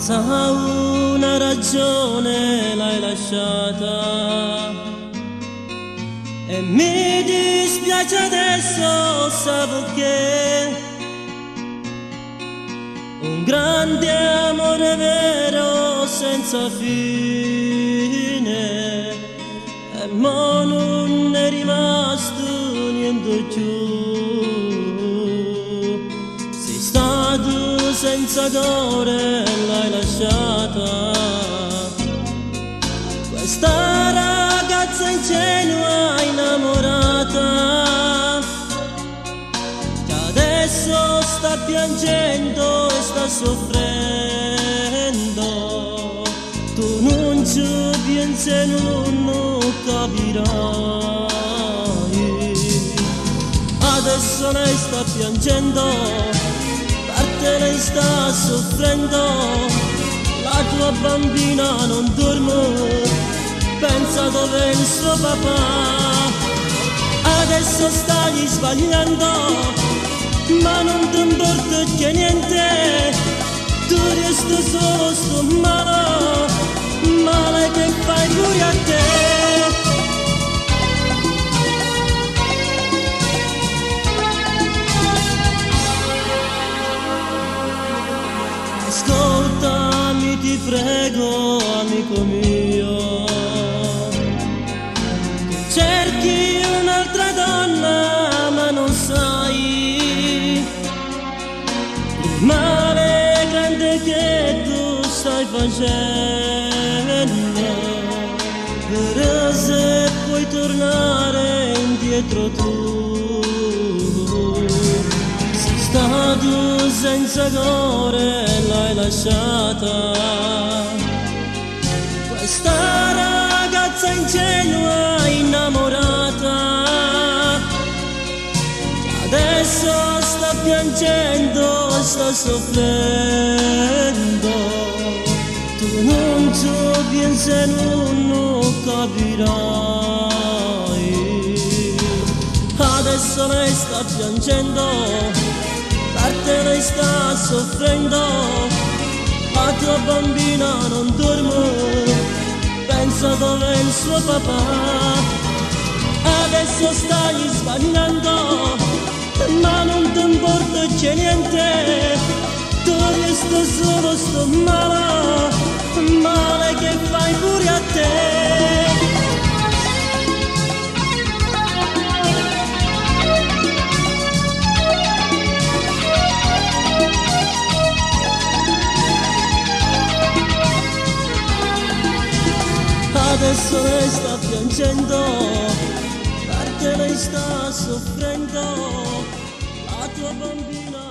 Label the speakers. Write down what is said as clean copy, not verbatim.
Speaker 1: senza una ragione l'hai lasciata. E mi dispiace adesso, sa perché un grande amore vero senza fine, e mo non è rimasto niente più. Sei stato senza cuore, l'hai lasciata questa ragazza ingenua innamorata, che adesso sta piangendo e sta soffrendo. Tu non ci pensi e non capirai. Adesso lei sta piangendo, parte lei sta soffrendo. La tua bambina non dorme, pensa dove è il suo papà. Adesso stai sbagliando, ma non ti importa che niente. Tu resti solo sto male, male che fai pure a te. Ascoltami, ti prego, amico mio, cerchi un'altra donna ma non sai il male grande che tu stai facendo. Per se puoi tornare indietro tu, sei stato senza cuore, l'hai lasciata questa ragazza ingenua innamorata, adesso sta piangendo, sta soffrendo. Tu non ci pensi e non capirai. Adesso lei sta piangendo, parte lei sta soffrendo. La tua bambina non dorme, pensa dove è il suo papà. Adesso stai sbagliando, ma non ti importa c'è niente. Tu resti solo sto male, male che fai pure a te. Adesso lei sta piangendo, parte lei sta soffrendo. La tua bambina